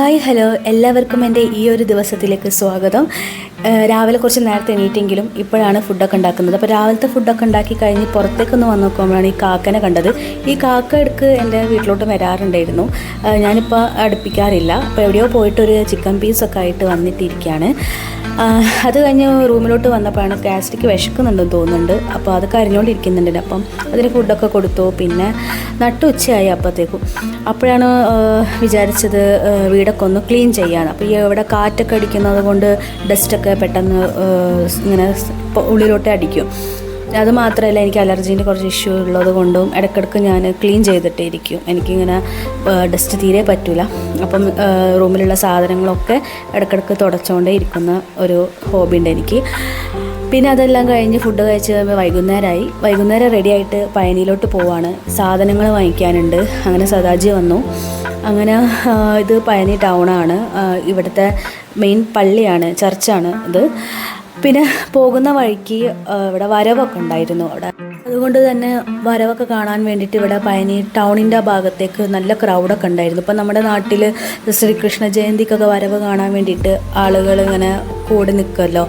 Hi hello എല്ലാവർക്കും എൻ്റെ ഈ ഒരു ദിവസത്തിലേക്ക് സ്വാഗതം. രാവിലെ കുറച്ച് നേരത്തെ എണീറ്റെങ്കിലും ഇപ്പോഴാണ് ഫുഡൊക്കെ ഉണ്ടാക്കുന്നത്. അപ്പോൾ രാവിലത്തെ ഫുഡൊക്കെ ഉണ്ടാക്കി കഴിഞ്ഞ് പുറത്തേക്കൊന്ന് വന്ന് നോക്കുമ്പോഴാണ് ഈ കാക്കനെ കണ്ടത്. ഈ കാക്ക ഇടയ്ക്ക് എൻ്റെ വീട്ടിലോട്ട് വരാറുണ്ടായിരുന്നു. ഞാനിപ്പോൾ അടുപ്പിക്കാറില്ല. അപ്പോൾ എവിടെയോ പോയിട്ടൊരു ചിക്കൻ പീസൊക്കെ ആയിട്ട് വന്നിട്ടിരിക്കുകയാണ്. അത് കഴിഞ്ഞ് റൂമിലോട്ട് വന്നപ്പോഴാണ് ഗ്യാസ്റ്റിക്ക് വിശക്കുന്നുണ്ടെന്ന് തോന്നുന്നുണ്ട്. അപ്പോൾ അത് കരിഞ്ഞുകൊണ്ടിരിക്കുന്നുണ്ട്. അപ്പം അതിന് ഫുഡൊക്കെ കൊടുത്തു. പിന്നെ നട്ടുച്ചയായി അപ്പോഴാണ് വിചാരിച്ചത് വീടൊക്കെ ഒന്ന് ക്ലീൻ ചെയ്യാൻ. അപ്പോൾ ഈ ഇവിടെ കാറ്റൊക്കെ അടിക്കുന്നത് കൊണ്ട് ഡസ്റ്റൊക്കെ പെട്ടെന്ന് ഇങ്ങനെ ഉള്ളിലോട്ട് അടിക്കും. അത് മാത്രമല്ല, എനിക്ക് അലർജീൻ്റെ കുറച്ച് ഇഷ്യൂ ഉള്ളത് കൊണ്ടും ഇടയ്ക്കിടയ്ക്ക് ഞാൻ ക്ലീൻ ചെയ്തിട്ടേ ഇരിക്കും. എനിക്കിങ്ങനെ ഡസ്റ്റ് തീരെ പറ്റില്ല. അപ്പം റൂമിലുള്ള സാധനങ്ങളൊക്കെ ഇടയ്ക്കിടയ്ക്ക് തുടച്ചുകൊണ്ടേ ഇരിക്കുന്ന ഒരു ഹോബി ഉണ്ട് എനിക്ക്. പിന്നെ അതെല്ലാം കഴിഞ്ഞ് ഫുഡ് കഴിച്ച് വൈകുന്നേരം റെഡിയായിട്ട് പഴനിയിലോട്ട് പോവാണ്. സാധനങ്ങൾ വാങ്ങിക്കാനുണ്ട്. അങ്ങനെ സദാജി വന്നു. അങ്ങനെ ഇത് പഴനി ടൗണാണ്. ഇവിടുത്തെ മെയിൻ പള്ളിയാണ്, ചർച്ചാണ് ഇത്. പിന്നെ പോകുന്ന വഴിക്ക് ഇവിടെ വരവൊക്കെ ഉണ്ടായിരുന്നു. അതുകൊണ്ട് തന്നെ വരവൊക്കെ കാണാൻ വേണ്ടിയിട്ട് ഇവിടെ പഴനി ടൗണിൻ്റെ ഭാഗത്തേക്ക് നല്ല ക്രൗഡൊക്കെ ഉണ്ടായിരുന്നു. ഇപ്പം നമ്മുടെ നാട്ടിൽ ശ്രീകൃഷ്ണ ജയന്തിക്കൊക്കെ വരവ് കാണാൻ വേണ്ടിയിട്ട് ആളുകൾ ഇങ്ങനെ കൂടി നിൽക്കുമല്ലോ,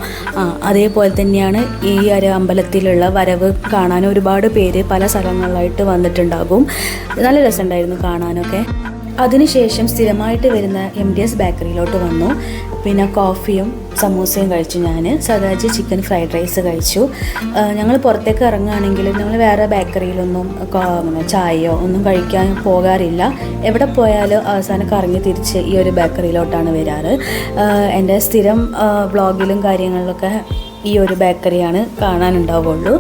അതേപോലെ തന്നെയാണ് ഈ ഒരു അമ്പലത്തിലുള്ള വരവ് കാണാൻ ഒരുപാട് പേര് പല സ്ഥലങ്ങളിലായിട്ട് വന്നിട്ടുണ്ടാകും. നല്ല രസമുണ്ടായിരുന്നു കാണാനൊക്കെ. അതിനുശേഷം സ്ഥിരമായിട്ട് വരുന്ന MDS ബേക്കറിയിലോട്ട് വന്നു. പിന്നെ കോഫിയും സമൂസയും കഴിച്ചു. ഞാൻ സദാജി ചിക്കൻ ഫ്രൈഡ് റൈസ് കഴിച്ചു. ഞങ്ങൾ പുറത്തേക്ക് ഇറങ്ങുകയാണെങ്കിൽ ഞങ്ങൾ വേറെ ബേക്കറിയിലൊന്നും ചായയോ ഒന്നും കഴിക്കാൻ പോകാറില്ല. എവിടെ പോയാലും അവസാനം കറങ്ങി തിരിച്ച് ഈ ഒരു ബേക്കറിയിലോട്ടാണ് വരാറ്. എൻ്റെ സ്ഥിരം വ്ളോഗിലും കാര്യങ്ങളിലൊക്കെ ഈ ഒരു ബേക്കറിയാണ് കാണാനുണ്ടാവുള്ളൂ.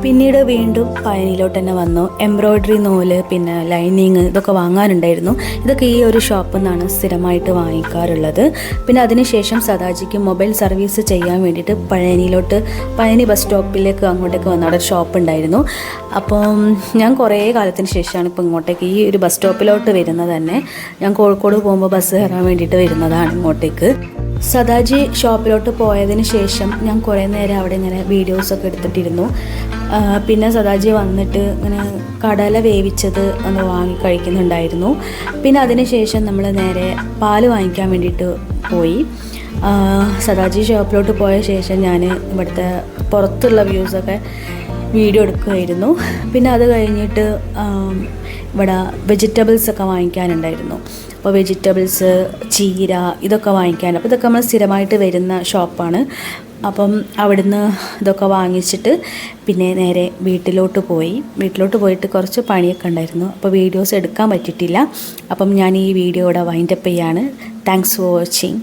പിന്നീട് വീണ്ടും പഴനിയിലോട്ട് തന്നെ വന്നു. എംബ്രോയ്ഡറി നൂല്, പിന്നെ ലൈനിങ്, ഇതൊക്കെ വാങ്ങാനുണ്ടായിരുന്നു. ഇതൊക്കെ ഈ ഒരു ഷോപ്പിൽ നിന്നാണ് സ്ഥിരമായിട്ട് വാങ്ങിക്കാറുള്ളത്. പിന്നെ അതിനുശേഷം സദാജിക്ക് മൊബൈൽ സർവീസ് ചെയ്യാൻ വേണ്ടിയിട്ട് പഴനി ബസ് സ്റ്റോപ്പിലേക്ക് അങ്ങോട്ടേക്ക് വന്ന അവിടെ ഒരു ഷോപ്പ് ഉണ്ടായിരുന്നു. അപ്പം ഞാൻ കുറേ കാലത്തിന് ശേഷമാണ് ഇപ്പോൾ ഇങ്ങോട്ടേക്ക് ഈ ഒരു ബസ് സ്റ്റോപ്പിലോട്ട് വരുന്നത് തന്നെ. ഞാൻ കോഴിക്കോട് പോകുമ്പോൾ ബസ് കയറാൻ വേണ്ടിയിട്ട് വരുന്നതാണ് ഇങ്ങോട്ടേക്ക്. സദാജി ഷോപ്പിലോട്ട് പോയതിന് ശേഷം ഞാൻ കുറേ നേരം അവിടെ ഇങ്ങനെ വീഡിയോസൊക്കെ എടുത്തിട്ടിരുന്നു. പിന്നെ സദാജി വന്നിട്ട് ഇങ്ങനെ കടല വേവിച്ചത് ഒന്ന് വാങ്ങി കഴിക്കുന്നുണ്ടായിരുന്നു. പിന്നെ അതിന് ശേഷം നമ്മൾ നേരെ പാല് വാങ്ങിക്കാൻ വേണ്ടിയിട്ട് പോയി. സദാജി ഷോപ്പിലോട്ട് പോയ ശേഷം ഞാൻ ഇവിടുത്തെ പുറത്തുള്ള വ്യൂസൊക്കെ വീഡിയോ എടുക്കുമായിരുന്നു. പിന്നെ അത് കഴിഞ്ഞിട്ട് ഇവിടെ വെജിറ്റബിൾസൊക്കെ വാങ്ങിക്കാനുണ്ടായിരുന്നു. അപ്പോൾ വെജിറ്റബിൾസ്, ചീര, ഇതൊക്കെ വാങ്ങിക്കാൻ. അപ്പോൾ ഇതൊക്കെ നമ്മൾ സ്ഥിരമായിട്ട് വരുന്ന ഷോപ്പാണ്. അപ്പം അവിടുന്ന് ഇതൊക്കെ വാങ്ങിച്ചിട്ട് പിന്നെ നേരെ വീട്ടിലോട്ട് പോയിട്ട് കുറച്ച് പണിയൊക്കെ ഉണ്ടായിരുന്നു. അപ്പോൾ വീഡിയോസ് എടുക്കാൻ പറ്റിയിട്ടില്ല. അപ്പം ഞാൻ ഈ വീഡിയോ ഇവിടെ വൈൻഡപ്പ് ചെയ്യാണ്. Thanks for watching.